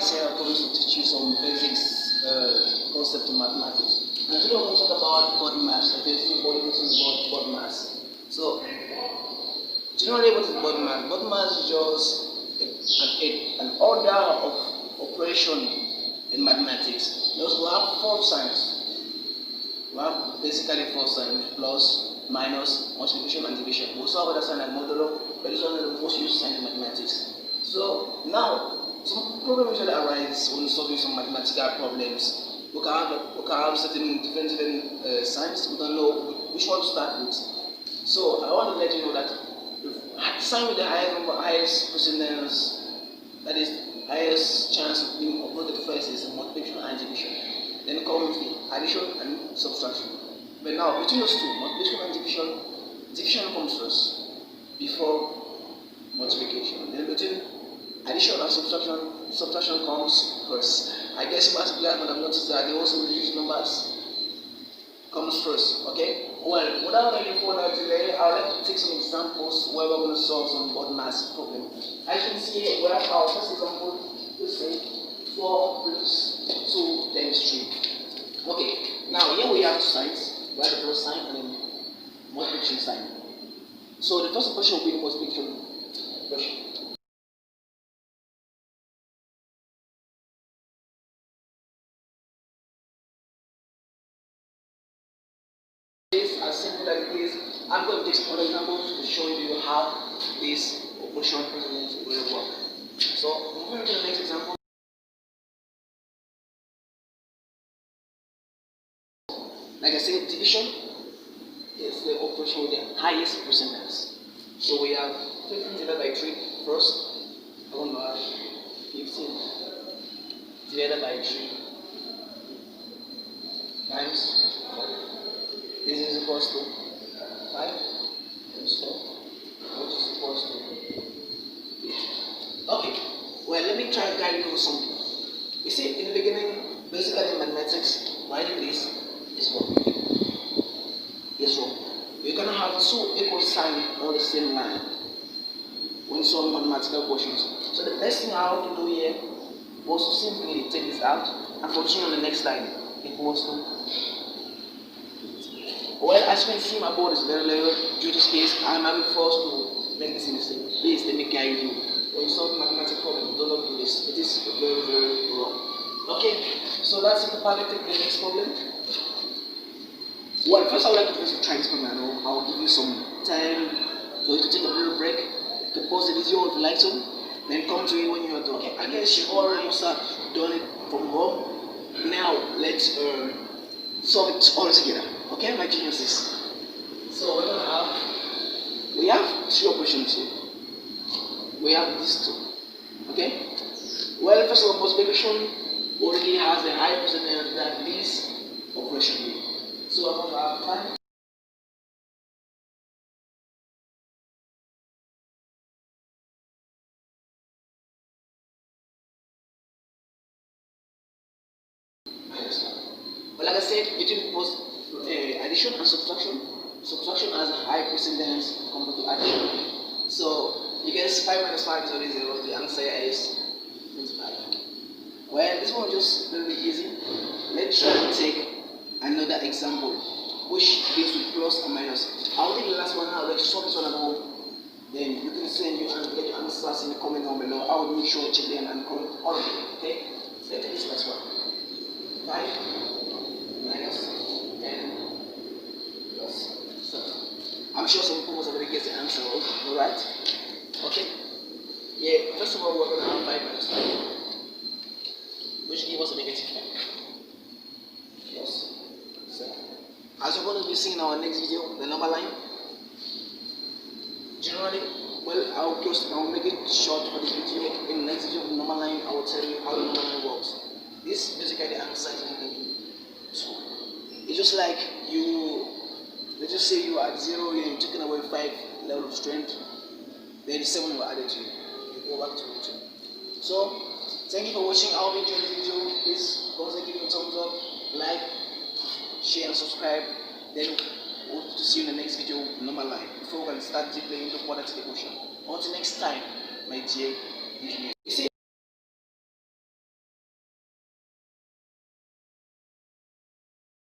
say I promised to teach you some basics concept in mathematics. And today we're going to talk about Bodmass. Okay, so body is about Bodmass. So generally, what is Bodmass? Bodmass is just an order of operation in mathematics. Those we have four signs. We have basically four signs: plus, minus, multiplication, and division. We also have other signs like modulo, but this one is the most used sign in mathematics. So now, some problems usually arise when solving some mathematical problems. We can have certain different signs. We don't know which one to start with. So I want to let you know that the sign with the highest precedence, that is highest chance of being uploaded first, is multiplication and division. Then comes the addition and subtraction. But now between those two, multiplication and division comes first before multiplication. Then between addition and subtraction comes first. I guess you must have noticed that they also use numbers comes first. Okay? Well, without any further delay, I would like to take some examples where we're going to solve some Bodmas problem. As you can see here, we have our first example. Let's say 4 plus 2 times 3. Okay, now here we have two signs. We have the plus sign and then multiplication sign. So the first equation will be the multiplication equation. As simple as it is, I'm going to take some other examples to show you how this operation will work. So, moving to the next example. Like I said, division is the operation with the highest percentile. So we have 15 divided by 3 first. I'm going to have 15 divided by 3 times 4. This is equals to 5 times 4, which is equals to 8. Okay, well, let me try to guide you with something. You see, in the beginning, basically in mathematics, writing this is wrong. It's wrong. You're going to have two equal signs on the same line when solving mathematical questions. So the best thing I have to do here was to simply take this out and continue on the next line. Equals to. Well, as you can see, my board is very low due to space. I'm having forced to make this mistake. Please, let me guide you. When you solve mathematical problem, do not do this. It is very, very wrong. Okay, so that's it. Take the next problem. Well, first I would like to first try this problem. I will give you some time for you to take a little break. You can pause the video if you like to, then come to it when you are done. Okay, I guess you already must have done it from home. Now let's solve it all together. Okay, my geniuses. So we're gonna have we have three operations here. We have these two. Okay? Well, first of all, multiplication already has a high percentage than this operation here. So I'm gonna have 5 minus 1. But like I said, between both addition and subtraction has a high precedence compared to addition. So you guess 5 minus 5 is always 0. The answer is 25. Well, this one is just very easy. Let's try to take another example, which deals with plus and minus. I'll take the last one now. Let's solve this one at home. Then you can send your answers in the comment down below. I will make sure to check them and comment all of them. Okay? Let's take this last one. 5 minus 10 plus 7. I'm sure some people must already get the answer, alright? Okay? Yeah, first of all, we're going to have 5 minus 5, which gives us a negative 5 plus 7. As you're going to be seeing in our next video, the number line, generally, well, I'll make it short for this video. In the next video, the number line, I will tell you how the number line works. This basically the answer is going to be 2. It's just like let's just say you are at 0, you're taking away 5 level of strength, then 7 will add it to you. You go back to 2. So, thank you for watching. I hope you enjoyed the video. Please consider giving a thumbs up, like, share, and subscribe. Then we'll see you in the next video, number line, before we can start deeply into quadratic equation. Until next time, my dear engineer.